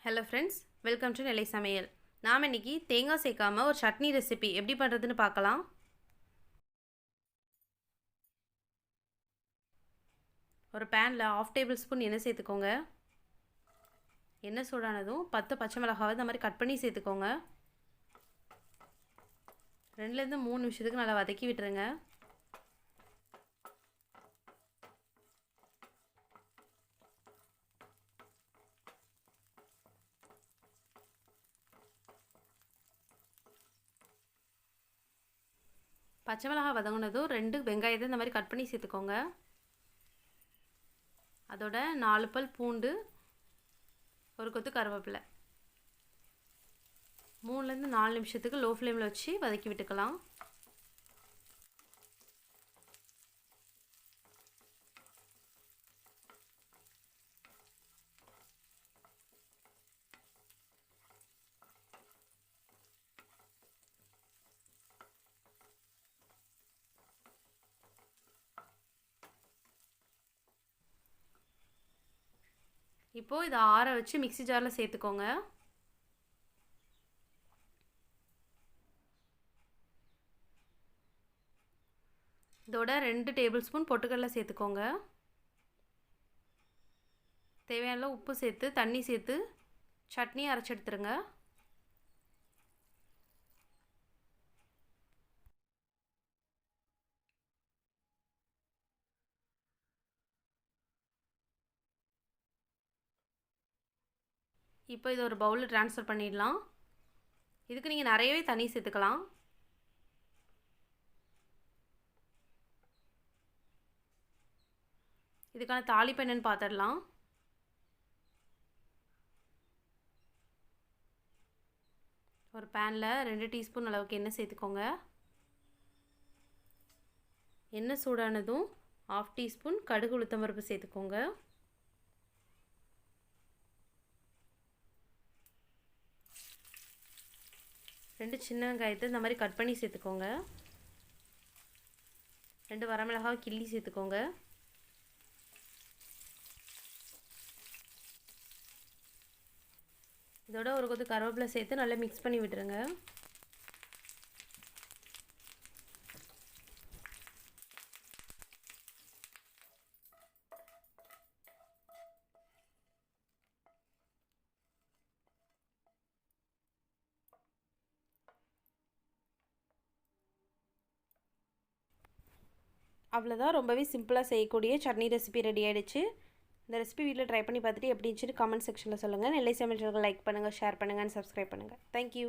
Hello friends, welcome to நெல்லை சமையல். நாம் இன்றைக்கி தேங்காய் சேர்க்காமல் ஒரு சட்னி ரெசிபி எப்படி பண்ணுறதுன்னு பார்க்கலாம். ஒரு பேனில் 1/2 டேபிள் ஸ்பூன் எண்ணெய் சேர்த்துக்கோங்க. எண்ணெய் சூடானதும் 10 பச்சை மிளகாவை இந்த மாதிரி கட் பண்ணி சேர்த்துக்கோங்க. 2லேருந்து 3 நிமிஷத்துக்கு நல்லா வதக்கி விட்டுருங்க. பச்சை மிளகாய் வதங்கினதும் 2 வெங்காயத்தை இந்த மாதிரி கட் பண்ணி சேர்த்துக்கோங்க. அதோட 4 பல் பூண்டு, ஒரு கொத்து கருவேப்பிலை. 3லேருந்து 4 நிமிஷத்துக்கு லோ ஃப்ளேமில் வச்சு வதக்கி விட்டுக்கலாம். இப்போது இதை ஆற வச்சு மிக்ஸி ஜாரில் சேர்த்துக்கோங்க. இதோட 2 டேபிள் ஸ்பூன் பொட்டுக்கடலை சேர்த்துக்கோங்க. தேவையான உப்பு சேர்த்து தண்ணி சேர்த்து சட்னி அரைச்சி எடுத்துருங்க. இப்போ இதை ஒரு பவுலில் ட்ரான்ஸ்ஃபர் பண்ணிடலாம். இதுக்கு நீங்கள் நிறையவே தண்ணி சேர்த்துக்கலாம். இதுக்கான தாளிப்பு என்னன்னு பார்த்துடலாம். ஒரு பேனில் 2 டீஸ்பூன் அளவுக்கு எண்ணெய் சேர்த்துக்கோங்க. எண்ணெய் சூடானதும் 1/2 டீஸ்பூன் கடுகு உளுத்தம்பருப்பு சேர்த்துக்கோங்க. 2 சின்ன வெங்காயத்தை இந்த மாதிரி கட் பண்ணி சேர்த்துக்கோங்க. 2 வரமிளகாவை கிள்ளி சேர்த்துக்கோங்க. இதோட ஒரு கொத்து கருவேப்பிலை சேர்த்து நல்லா மிக்ஸ் பண்ணி விட்டுருங்க. அவ்வளோதான், ரொம்பவே சிம்பிளாக செய்யக்கூடிய சட்னி ரெசிபி ரெடி ஆகிடுச்சு. இந்த ரெசிபி வீட்டில் ட்ரை பண்ணி பார்த்துட்டு எப்படி இருந்துச்சுன்னு கமெண்ட் செக்ஷனில் சொல்லுங்கள். நெல்லை சமையல்களுக்கு லைக் பண்ணுங்கள், ஷேர் பண்ணுங்கள், அண்ட் சப்ஸ்கிரைப் பண்ணுங்கள். தேங்க்யூ.